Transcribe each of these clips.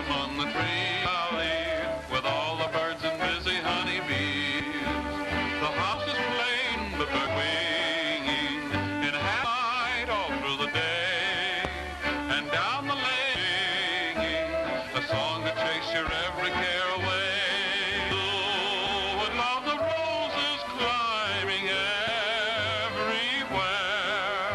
among the trees, with all the birds and busy honeybees. The house is plain, but they're winging in half night all through the day, and down the lane singing a song to chase your every care away. Who would love the roses climbing everywhere,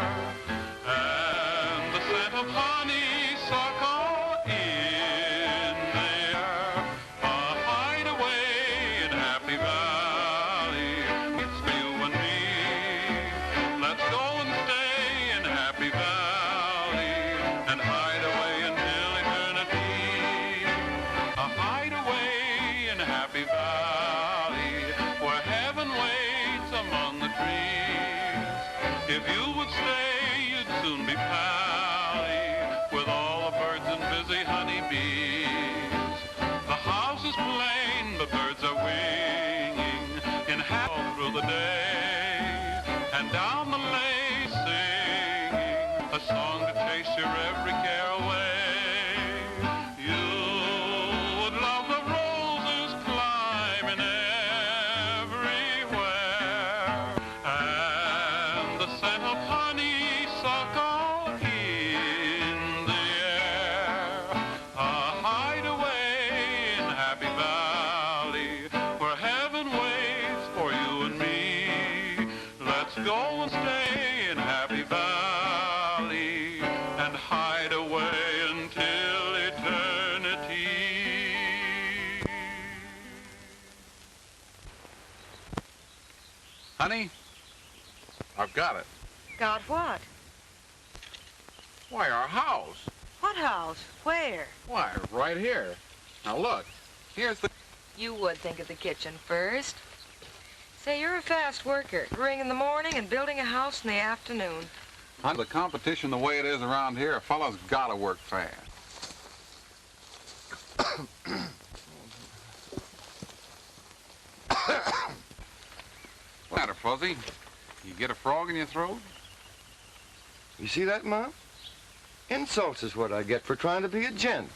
and the scent of honeysuckle in there, a hideaway in Happy Valley. It's for you and me. Let's go and stay in Happy Valley and hide away until eternity. A hideaway in Happy Valley where heaven waits among the trees. If you would stay, you'd soon be pally with all the birds and busy honeybees. The house is plain, but birds are winging in half all through the day, and down the lane singing a song to chase your every care away. You would love the roses climbing everywhere, and the scent of honeysuckle in the air, a hideaway in Happy Valley where heaven waits for you and me. Let's go and stay in Happy Valley and hide away until eternity. Honey, I've got it. Got what? Why, our house. What house? Where? Why, right here. Now look, here's the... You would think of the kitchen first. Say, you're a fast worker. Brewing in the morning and building a house in the afternoon. On the competition the way it is around here, a fellow's gotta work fast. What's the matter, Fuzzy? You get a frog in your throat? You see that, Ma? Insults is what I get for trying to be a gent.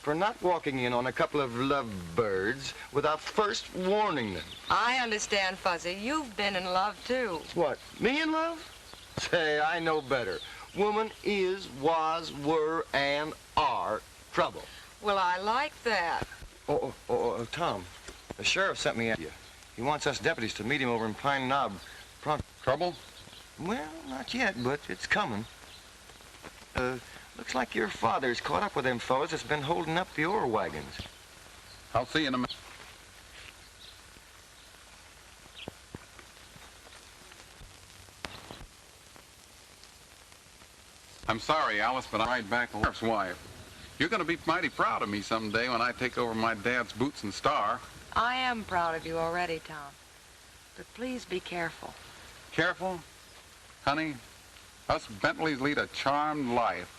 For not walking in on a couple of lovebirds without first warning them. I understand, Fuzzy. You've been in love, too. What, me in love? Say, I know better. Woman is, was, were, and are trouble. Well, I like that. Tom, the sheriff sent me at you. He wants us deputies to meet him over in Pine Knob. Trouble? Well, not yet, but it's coming. Looks like your father's caught up with them fellows that's been holding up the ore wagons. I'll see you in a minute. I'm sorry, Alice, but I'm right back to the sheriff's wife. You're going to be mighty proud of me someday when I take over my dad's boots and star. I am proud of you already, Tom. But please be careful. Careful? Honey, us Bentleys lead a charmed life.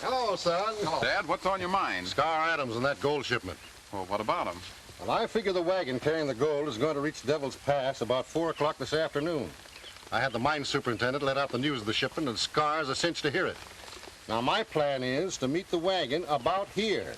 Hello, son. Hello. Dad, what's on your mind? Scar Adams and that gold shipment. Well, what about him? Well, I figure the wagon carrying the gold is going to reach Devil's Pass about 4 o'clock this afternoon. I had the mine superintendent let out the news of the shipment, and Scar's a cinch to hear it. Now, my plan is to meet the wagon about here.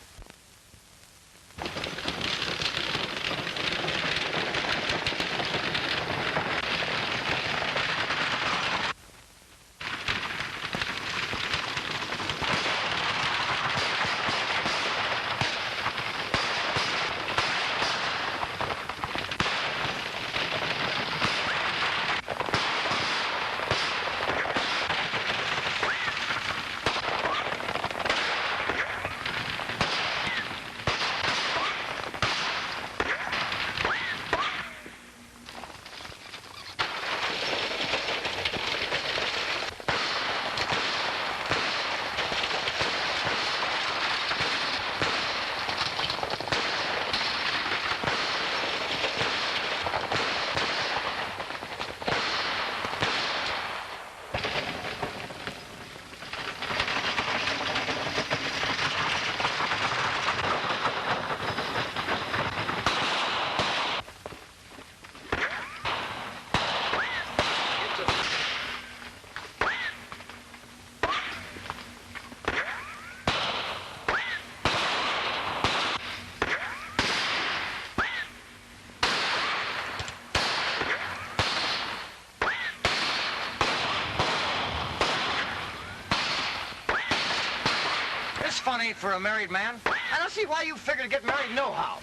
21 ain't for a married man. I don't see why you figure to get married nohow.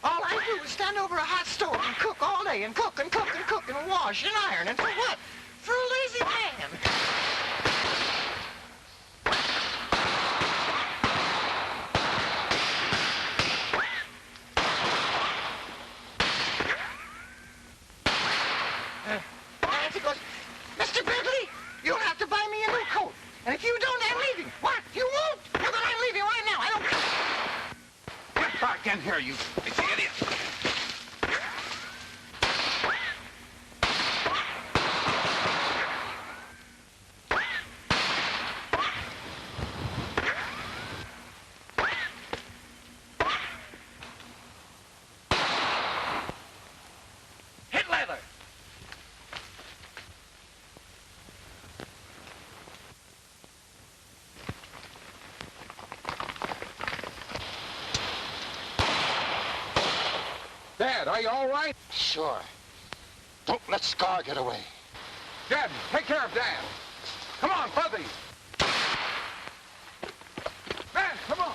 All I do is stand over a hot stove and cook all day and cook and cook and cook and wash and iron. And for what? For a lazy man. Nancy goes, Mr. Bentley, you'll have to buy me a new coat. And if you don't, I'm leaving. What? You won't? Well, then I'm leaving right now. I don't... Get back in here, you idiot. Hit leather. Dad, are you all right? Sure. Don't let Scar get away. Jed, take care of Dad. Come on, Fuzzy. Dad, come on.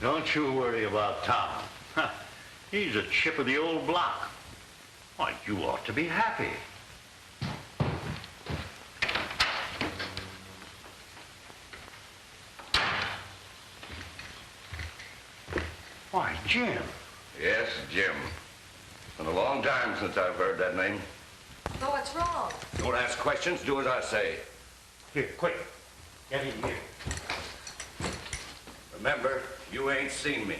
Don't you worry about Tom. He's a chip of the old block. Why, you ought to be happy. Why, Jim. Yes, Jim. Been a long time since I've heard that name. Oh, what's wrong? Don't ask questions, do as I say. Here, quick. Get in here. Remember, you ain't seen me.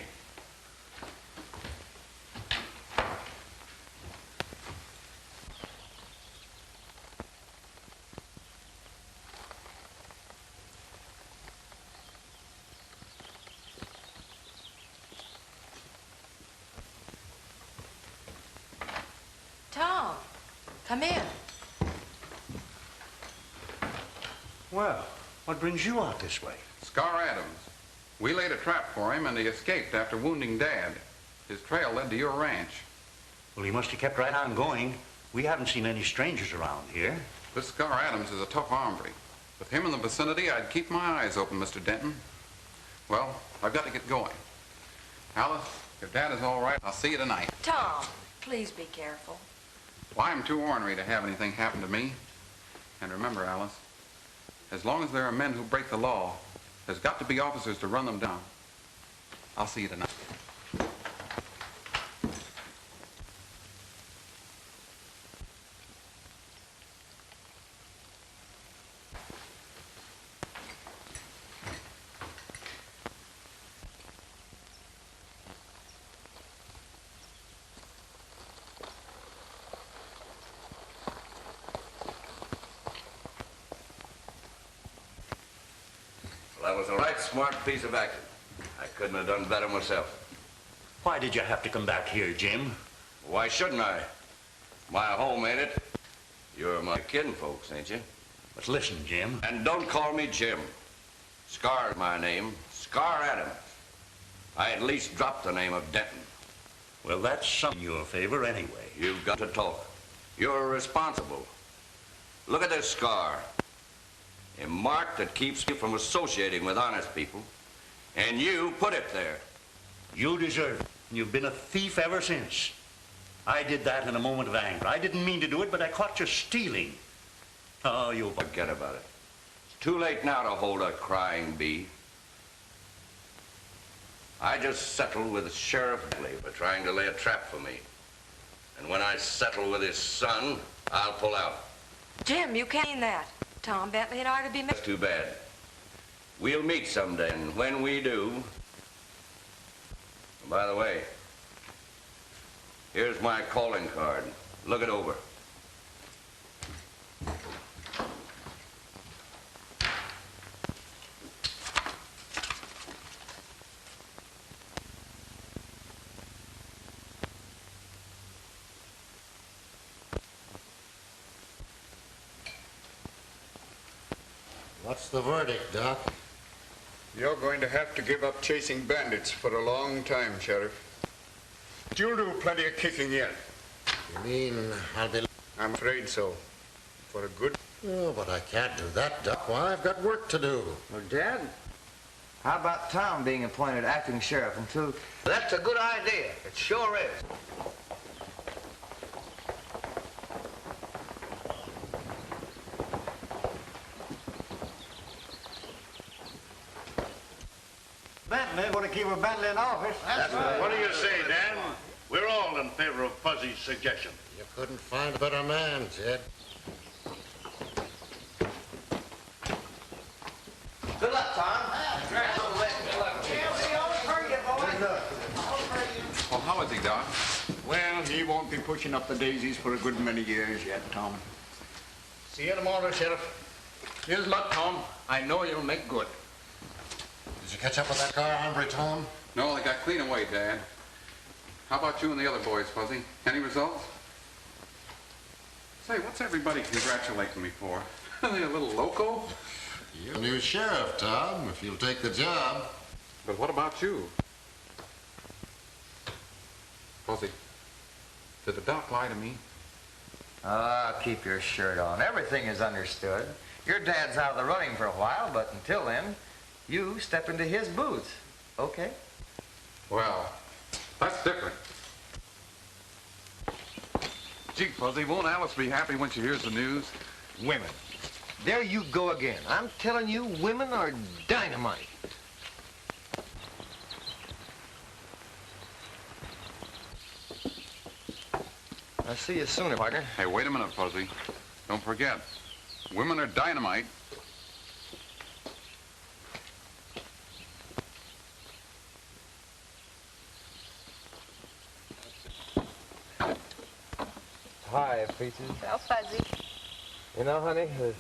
Tom, come in. Well, what brings you out this way? Scar Adams. We laid a trap for him, and he escaped after wounding Dad. His trail led to your ranch. Well, he must have kept right on going. We haven't seen any strangers around here. This Scar Adams is a tough hombre. With him in the vicinity, I'd keep my eyes open, Mr. Denton. Well, I've got to get going. Alice, if Dad is all right, I'll see you tonight. Tom, please be careful. Well, I'm too ornery to have anything happen to me. And remember, Alice, as long as there are men who break the law, there's got to be officers to run them down. I'll see you tonight. That was a right smart piece of acting. I couldn't have done better myself. Why did you have to come back here, Jim? Why shouldn't I? My home, ain't it? You're my kinfolks, ain't you? But listen, Jim. And don't call me Jim. Scar's my name. Scar Adams. I at least dropped the name of Denton. Well, that's something in your favor anyway. You've got to talk. You're responsible. Look at this scar. A mark that keeps you from associating with honest people. And you put it there. You deserve it. You've been a thief ever since. I did that in a moment of anger. I didn't mean to do it, but I caught you stealing. Oh, you forget about it. It's too late now to hold a crying bee. I just settled with Sheriff Bentley for trying to lay a trap for me. And when I settle with his son, I'll pull out. Jim, you can't mean that. Tom Bentley and I are to be That's too bad. We'll meet someday, and when we do... By the way, here's my calling card. Look it over. What's the verdict, Doc? You're going to have to give up chasing bandits for a long time, Sheriff. But you'll do plenty of kicking yet. You mean I'll be... I'm afraid so. For a good... Oh, but I can't do that, Doc. Well, I've got work to do. Well, Dad, how about Tom being appointed acting sheriff until... That's a good idea. It sure is. Bentley want to keep a Bentley in office. That's right. What do you say, Dan? We're all in favor of Fuzzy's suggestion. You couldn't find a better man, Jed. Good luck, Tom. Well, how is he, Doc? Well, he won't be pushing up the daisies for a good many years yet, Tom. See you tomorrow, Sheriff. Here's luck, Tom. I know you'll make good. Did you catch up with that car, hombre, Tom? No, they got clean away, Dad. How about you and the other boys, Fuzzy? Any results? Say, what's everybody congratulating me for? Are they a little loco? You're the new sheriff, Tom, if you'll take the job. But what about you? Fuzzy, did the doc lie to me? Ah, keep your shirt on. Everything is understood. Your dad's out of the running for a while, but until then, you step into his boots. Okay? Well, that's different. Gee, Fuzzy, won't Alice be happy when she hears the news? Women. There you go again. I'm telling you, women are dynamite. I'll see you sooner, partner. Hey, wait a minute, Fuzzy. Don't forget, women are dynamite. Hi, Peaches. Well, Fuzzy. You know, honey, there's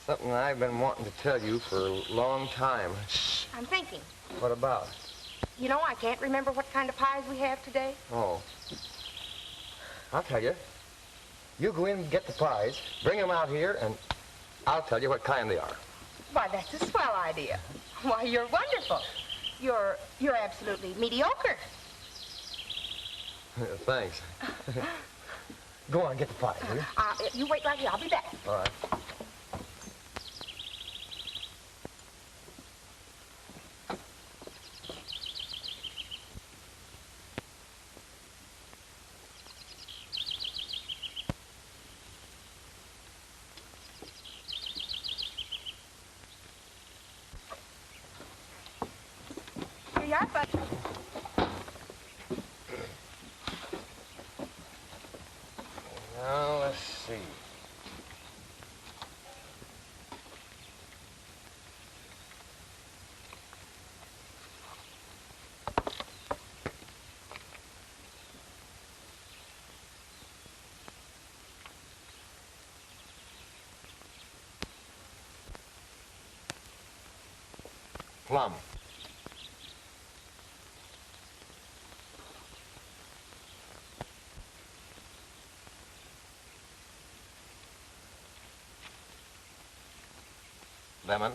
something I've been wanting to tell you for a long time. I'm thinking. What about? You know, I can't remember what kind of pies we have today. Oh. I'll tell you. You go in and get the pies, bring them out here, and I'll tell you what kind they are. Why, that's a swell idea. Why, you're wonderful. You're absolutely mediocre. Thanks. Go on, get the pie, will you? You wait right here. I'll be back. All right. Here you are, Fuzzy. Now, let's see. plum. Lemon.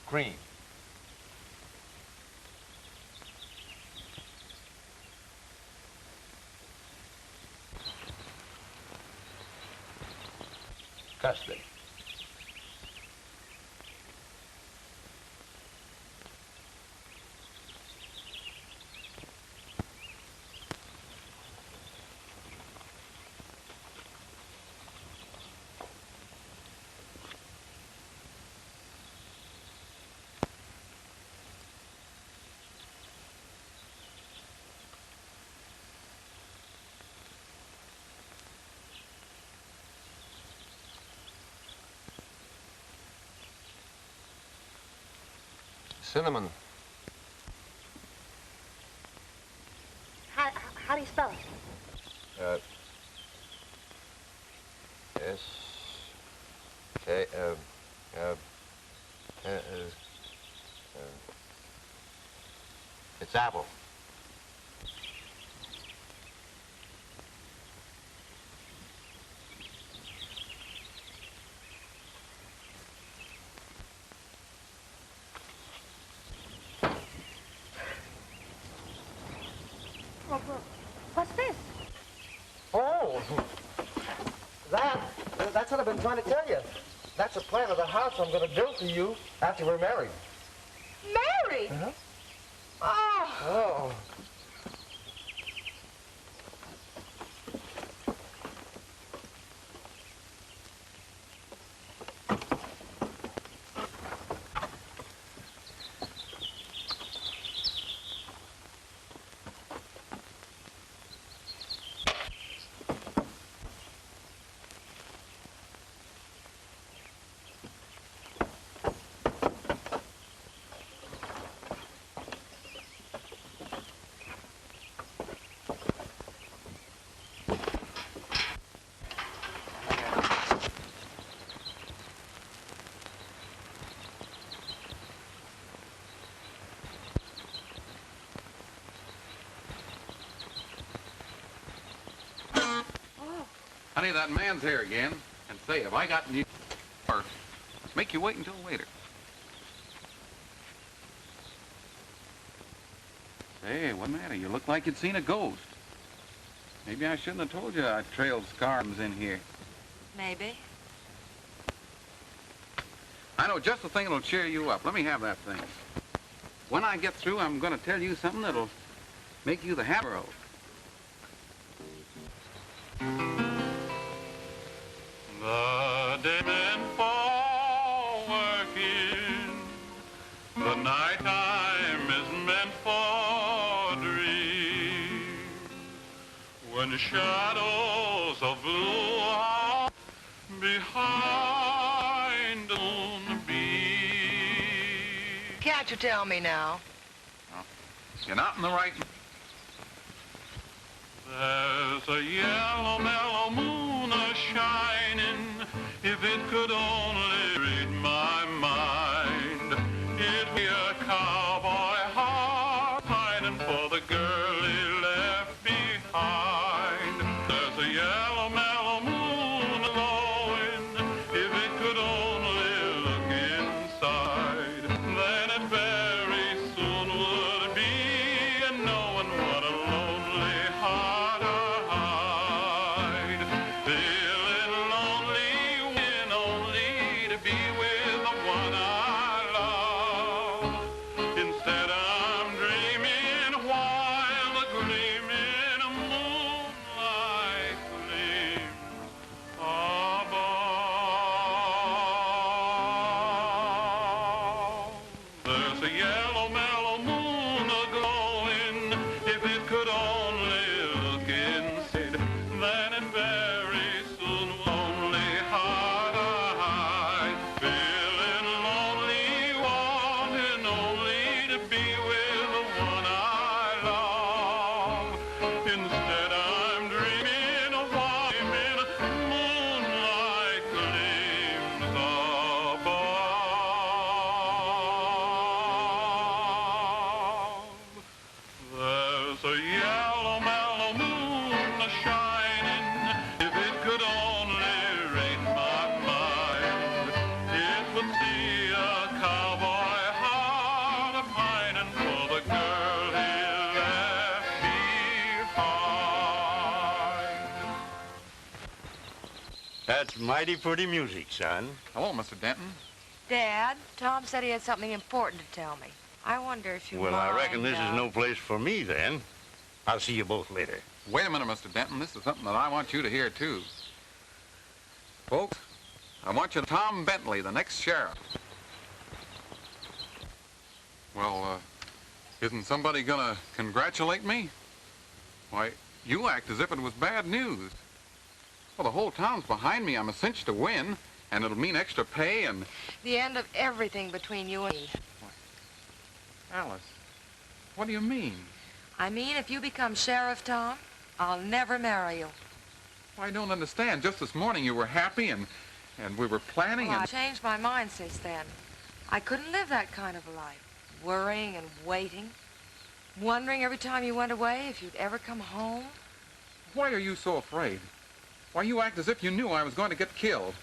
Cream. Custard. Cinnamon. How do you spell it? S. K. It's apple. What's this? Oh, that's what I've been trying to tell you. That's a plan of the house I'm going to build for you after we're married. Married? Uh-huh. Oh. Oh. Honey, that man's here again. And say, have I got new or make you wait until later? Say, what's the matter? You look like you'd seen a ghost. Maybe I shouldn't have told you I trailed scars in here. Maybe. I know just the thing that'll cheer you up. Let me have that thing. When I get through, I'm going to tell you something that'll make you the happier. The day meant for working, the nighttime is meant for dreams. When the shadows of blue are behind the moonbeam. Can't you tell me now? You're not in the right. There's a yellow, mellow moon a-shining. If it could only read my mind, it'd be a cowboy heart pining for the girl he left behind. There's a yellow, mellow moon glowing. If it could only look inside, then it very soon would be a knowing what a lonely heart feeling mighty pretty music, son. Hello, Mr. Denton. Dad, Tom said he had something important to tell me. I wonder if you Well, mind, I reckon this is no place for me, then. I'll see you both later. Wait a minute, Mr. Denton. This is something that I want you to hear, too. Folks, I want you to Tom Bentley, the next sheriff. Well, isn't somebody gonna congratulate me? Why, you act as if it was bad news. Well, the whole town's behind me. I'm a cinch to win, and it'll mean extra pay and... The end of everything between you and me. Alice, what do you mean? I mean, if you become sheriff, Tom, I'll never marry you. Well, I don't understand. Just this morning you were happy and we were planning Well, and... I changed my mind since then. I couldn't live that kind of a life. Worrying and waiting. Wondering every time you went away if you'd ever come home. Why are you so afraid? Why, you act as if you knew I was going to get killed.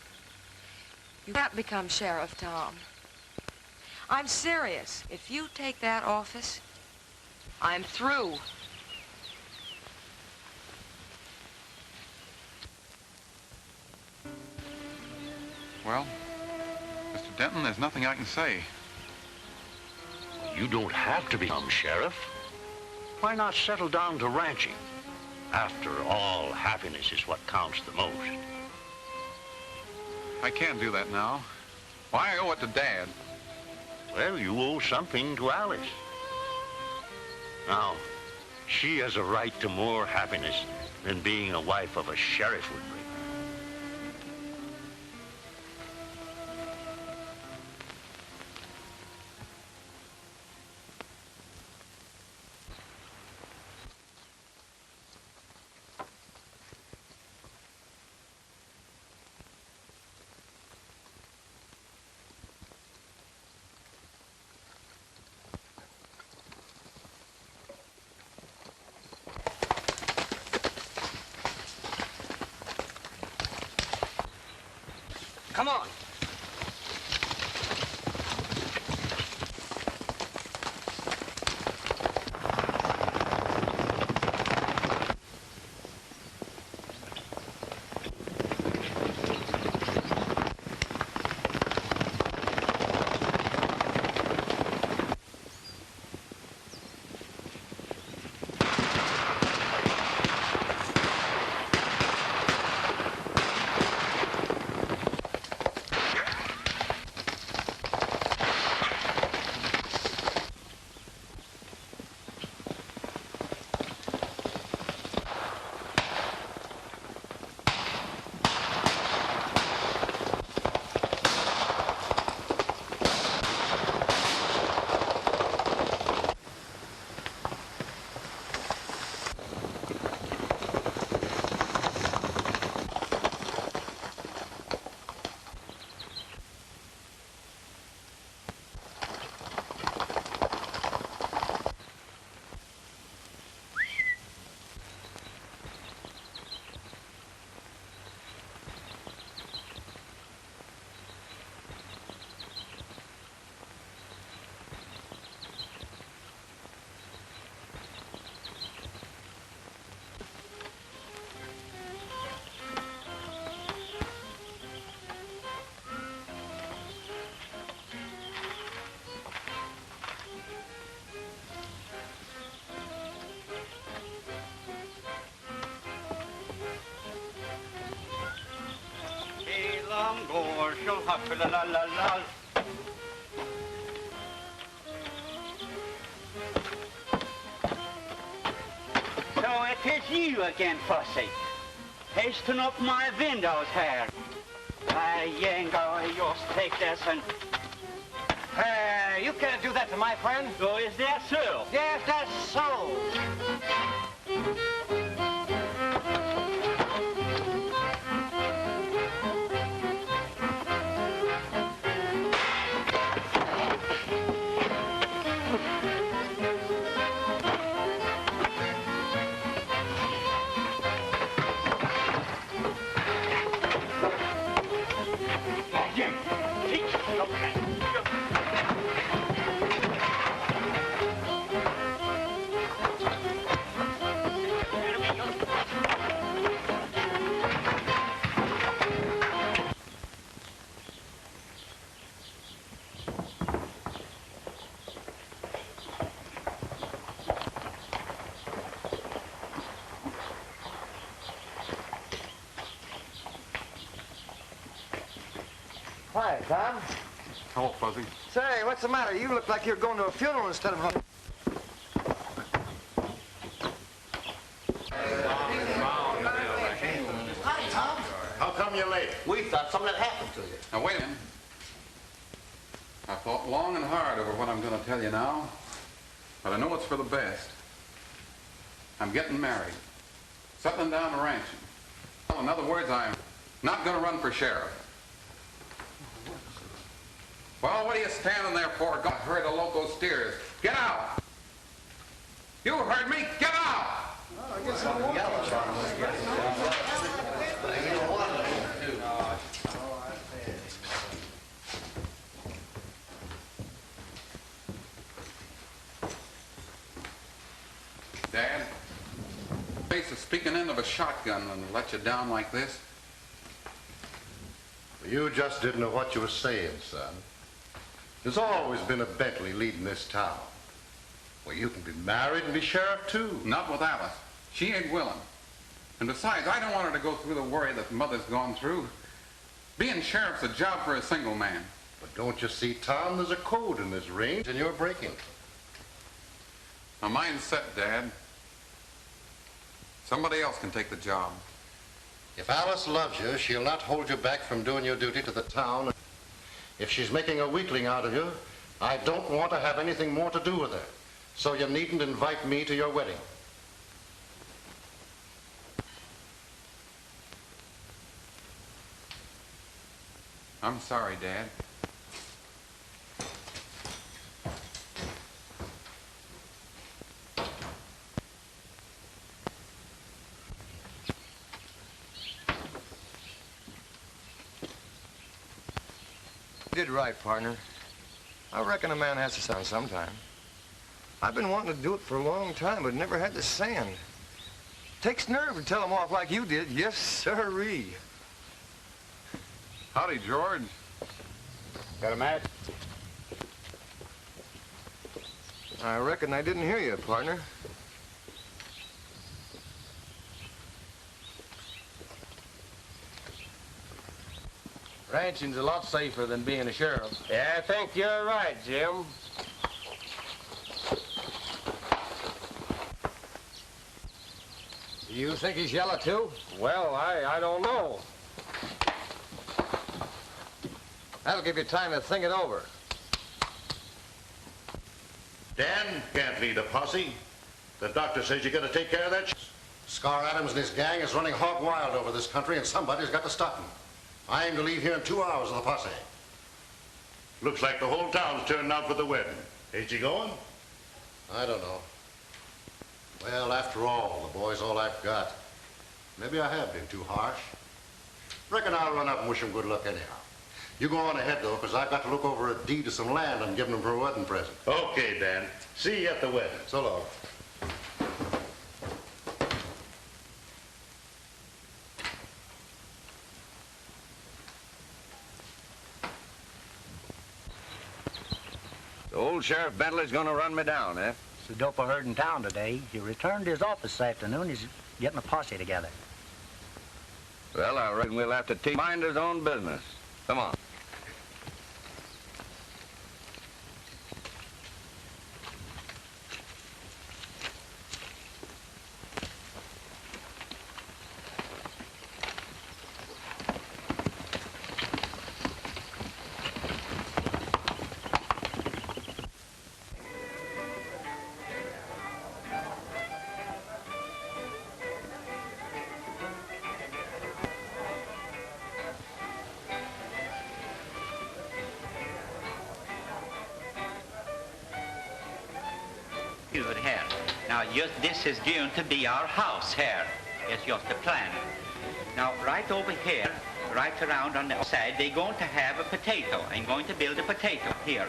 You can't become sheriff, Tom. I'm serious. If you take that office, I'm through. Well, Mr. Denton, there's nothing I can say. You don't have to become sheriff. Why not settle down to ranching? After all, happiness is what counts the most. I can't do that now. Why, I owe it to Dad. Well, you owe something to Alice. Now, she has a right to more happiness than being a wife of a sheriff would bring. Come on. So it is you again, Fussy. Pasting up my windows here. You ain't gonna just take this and... You can't do that to my friend. So is that so? Yes, that's so. Hi, Tom. Hello, Fuzzy. Say, what's the matter? You look like you're going to a funeral instead of a... Hi, Tom. How come you're late? We thought something had happened to you. Now, wait a minute. I thought long and hard over what I'm going to tell you now, but I know it's for the best. I'm getting married, settling down and ranching. Well, in other words, I'm not going to run for sheriff. Well, what are you standing there for? Go herd of loco steers. Get out! You heard me. Get out! Dad, face of speaking end of a shotgun and let you down like this. You just didn't know what you were saying, son. There's always been a Bentley leading this town. Well, you can be married and be sheriff, too. Not with Alice. She ain't willing. And besides, I don't want her to go through the worry that Mother's gone through. Being sheriff's a job for a single man. But don't you see, Tom, there's a code in this range, and you're breaking it. My mind's set, Dad. Somebody else can take the job. If Alice loves you, she'll not hold you back from doing your duty to the town. If she's making a weakling out of you, I don't want to have anything more to do with her. So you needn't invite me to your wedding. I'm sorry, Dad. You did right, partner. I reckon a man has to sound sometime. I've been wanting to do it for a long time, but never had the sand. Takes nerve to tell them off like you did. Yes, sirree. Howdy, George. Got a match? I reckon I didn't hear you, partner. Ranching's a lot safer than being a sheriff. Yeah, I think you're right, Jim. You think he's yellow, too? Well, I don't know. That'll give you time to think it over. Dan can't lead a posse. The doctor says you got to take care of that. Scar Adams and his gang is running hog wild over this country, and somebody's got to stop them. I aim to leave here in 2 hours with the posse. Looks like the whole town's turning out for the wedding. Ain't you going? I don't know. Well, after all, the boy's all I've got. Maybe I have been too harsh. Reckon I'll run up and wish him good luck anyhow. You go on ahead, though, because I've got to look over a deed to some land I'm giving him for a wedding present. Okay, Dan. See you at the wedding. So long. The old Sheriff Bentley's gonna run me down, eh? It's the dope I heard in town today. He returned to his office this afternoon. He's getting a posse together. Well, I reckon we'll have to teach mind his own business. Come on. Here. Now, just this is going to be our house here. It's just a plan. Now, right over here, right around on the outside, they're going to have a potato. I'm going to build a potato here.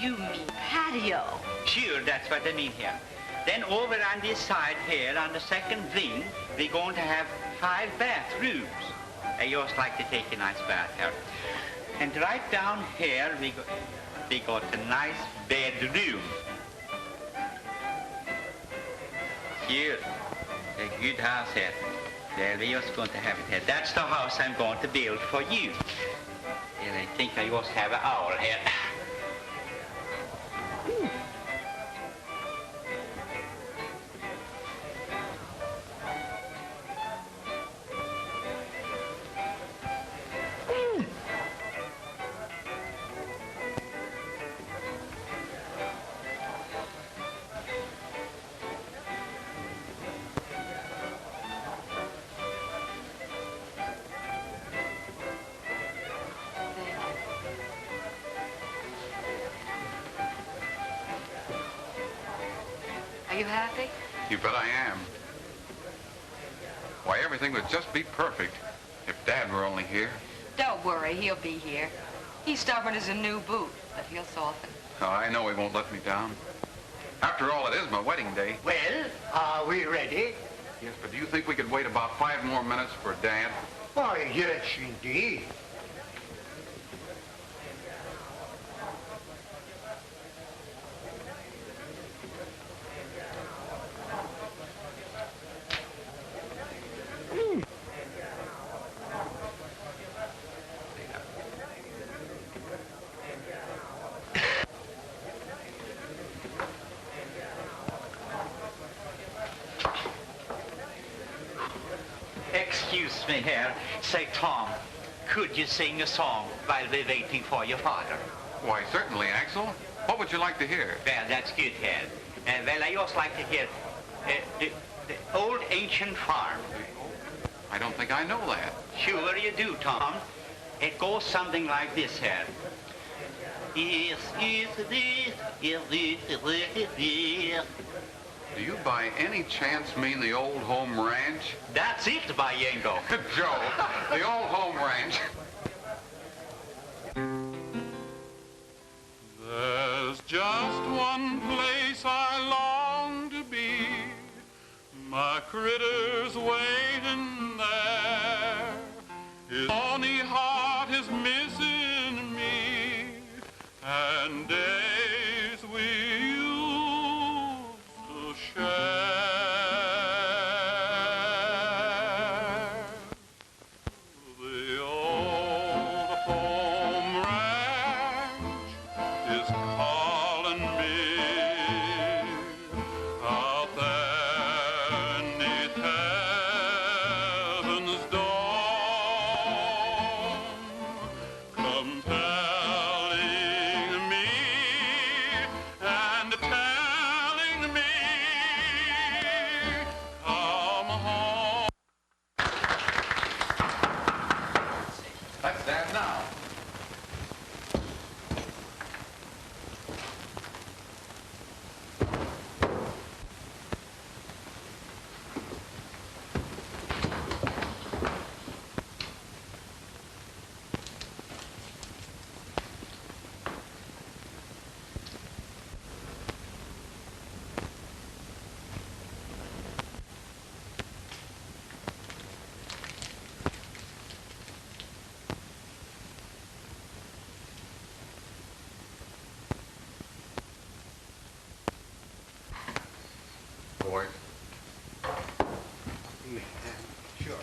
You mean patio? Sure, that's what I mean here. Then over on this side here, on the second wing, we're going to have 5 bathrooms. I just like to take a nice bath here. And right down here, we got a nice bedroom. Here, a good house here. There, we're just going to have it here. That's the house I'm going to build for you. think I must have an owl here. Are you happy? You bet I am. Why, everything would just be perfect if Dad were only here. Don't worry, he'll be here. He's stubborn as a new boot, but he'll soften. Oh, I know he won't let me down. After all, it is my wedding day. Well, are we ready? Yes, but do you think we could wait about 5 more minutes for Dad? Why, yes, indeed. Excuse me here. Say, Tom, could you sing a song while we're waiting for your father? Why, certainly, Axel. What would you like to hear? Well, that's good here. Well, I also like to hear the old ancient farm. I don't think I know that. Sure you do, Tom. It goes something like this here. Do you by any chance mean the old home ranch? That's it, by Yango. Joe, the old home ranch. There's just one place I long to be. My critters waiting there. His only heart is missing me. And days we used to share. The old home ranch is calling me out there neath heaven's dome, compelling me and telling me, come home. That's Dad now. Boys. Sure.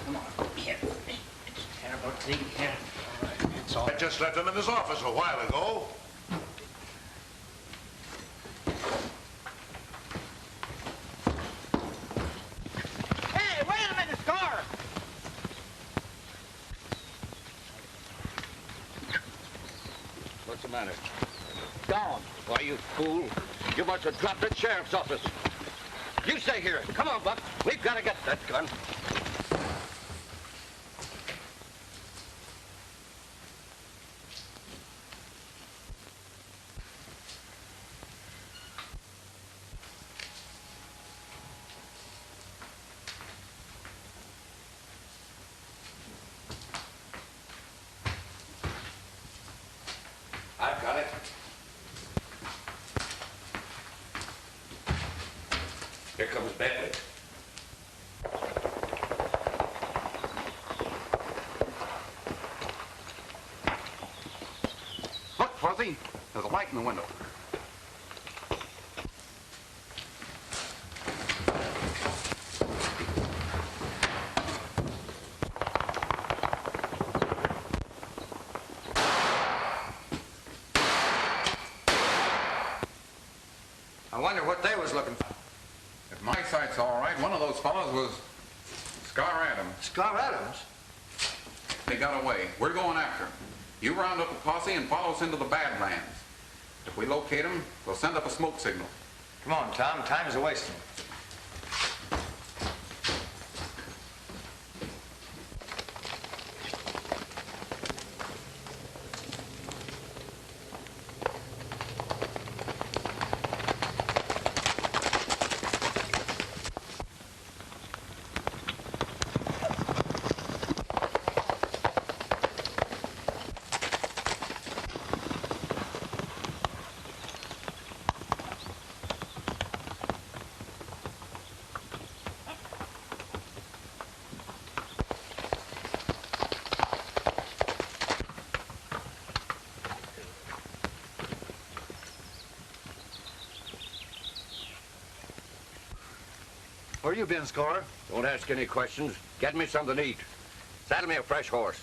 Come on, here. Terrible thing here. It's all I just left him in his office a while ago. Hey, wait a minute, Scar! What's the matter? Down. Why, you fool. You must have dropped at Sheriff's office. You stay here. Come on, Buck. We've got to get that gun. I've got it. Here comes Bentley. Look, Fuzzy. There's a light in the window. was looking for. If my sight's all right, one of those fellows was Scar Adams. Scar Adams? They got away. We're going after him. You round up a posse and follow us into the Badlands. If we locate him, we'll send up a smoke signal. Come on, Tom. Time is a-wasting. Where you been, Scar? Don't ask any questions. Get me something to eat. Saddle me a fresh horse.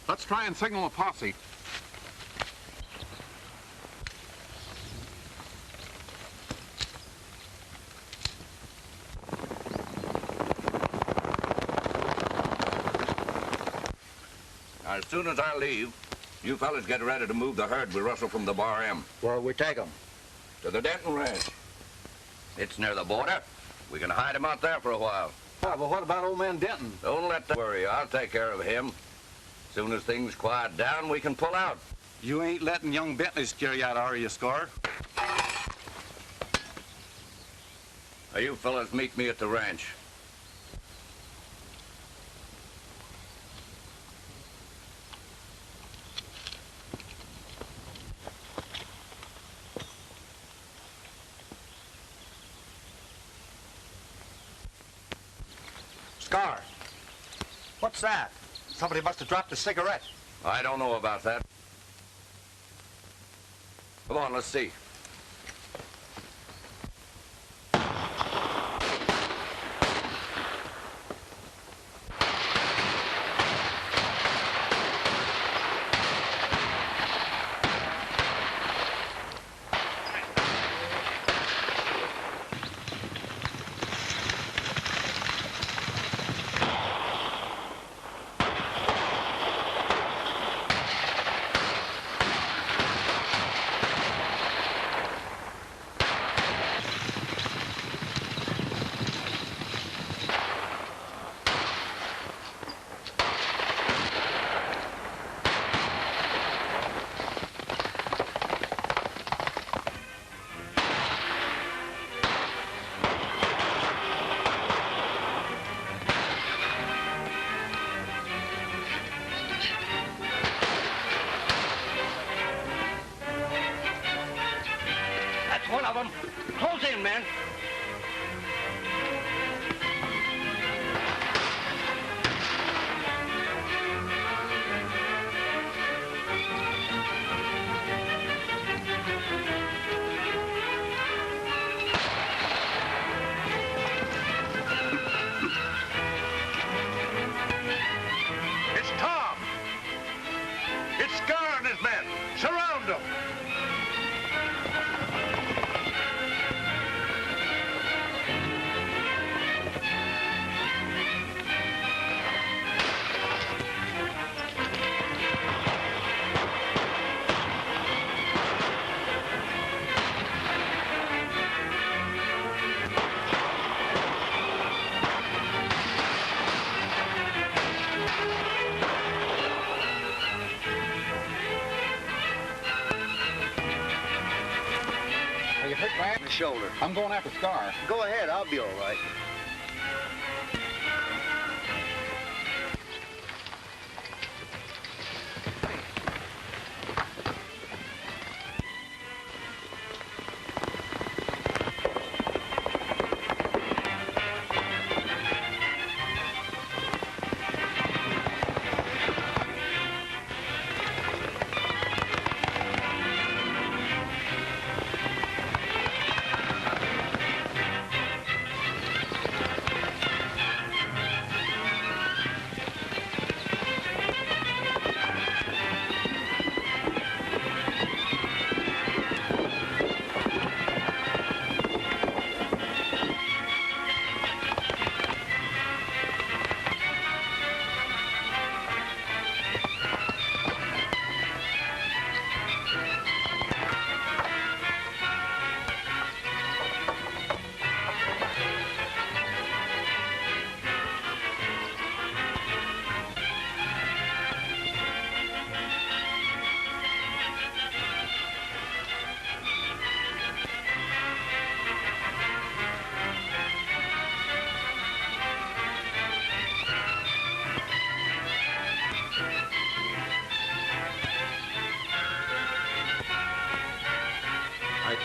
Let's try and signal a posse. As soon as I leave, you fellas get ready to move the herd we rustle from the Bar M. Where we take them? To the Denton Ranch. It's near the border. We can hide him out there for a while. But what about old man Denton? Don't let that worry. I'll take care of him. As soon as things quiet down, we can pull out. You ain't letting young Bentley scare you out, are you, Scar? Now, you fellas meet me at the ranch. Scar, what's that? Somebody must have dropped a cigarette. I don't know about that. Come on, let's see. One of them. Close in, men. It's Tom. It's Scar and his men. Surround them. Right in the shoulder. I'm going after Scar. Go ahead, I'll be all right.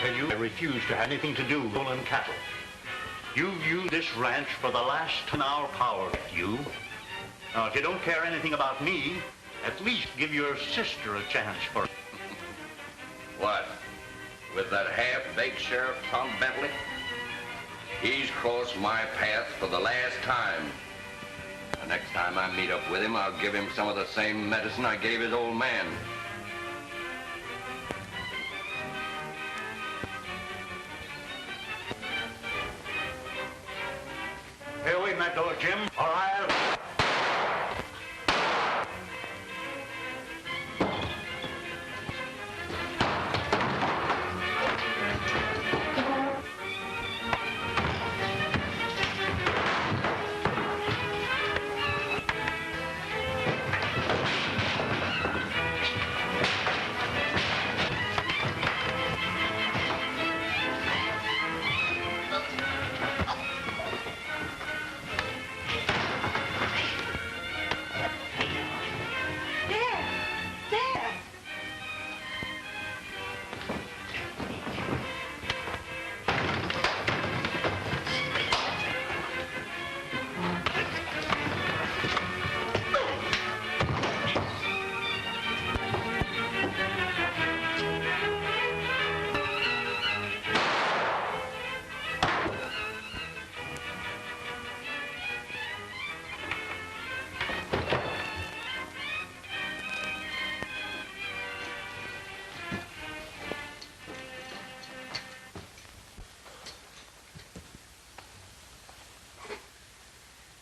I refuse to have anything to do with stolen cattle. You've used this ranch for the last 10-hour power, you. Now, if you don't care anything about me, at least give your sister a chance for it. What? With that half-baked Sheriff Tom Bentley? He's crossed my path for the last time. The next time I meet up with him, I'll give him some of the same medicine I gave his old man. Hey, wait in that door, Jim, or I'll...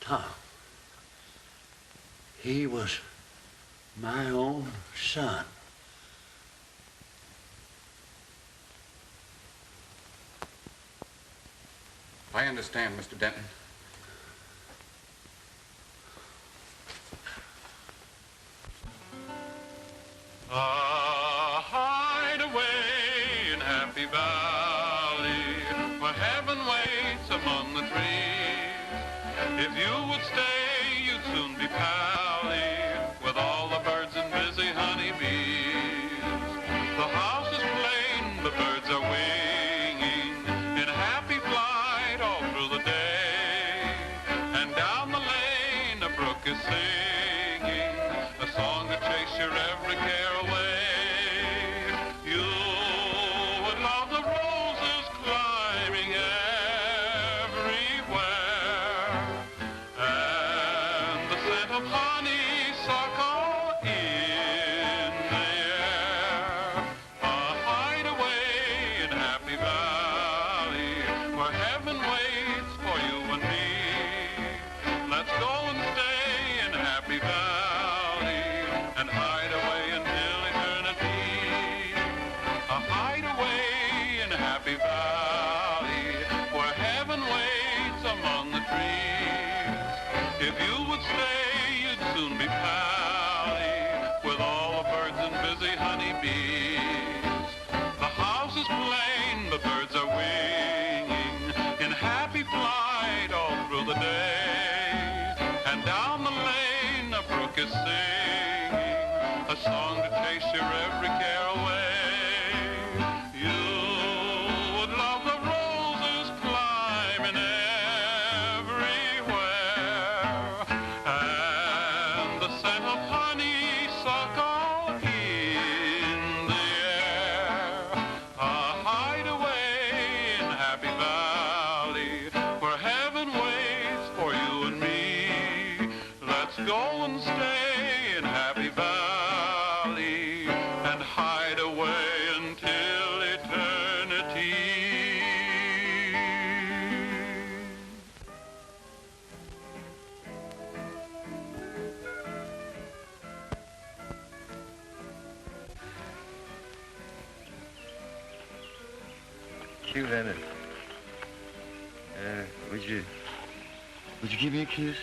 Tom. He was my own son. I understand, Mr. Denton. A hideaway in Happy Valley, where heaven waits among the trees. If you would stay, you'd soon be pally with all the birds and busy honeybees. The house is plain, the birds are winging in happy flight all through the day. And down the lane, a brook is singing a song to chase your every care away. You would love the roses climbing everywhere, and the scent of honeysuckle in the air. A hideaway in Happy Valley, where heaven waits for you and me. Let's go and stay in Happy Valley and hide away until eternity. A hideaway in Happy Valley, where heaven waits among the trees. If you would stay, you'd soon be past cute, isn't it? Would you give me a kiss?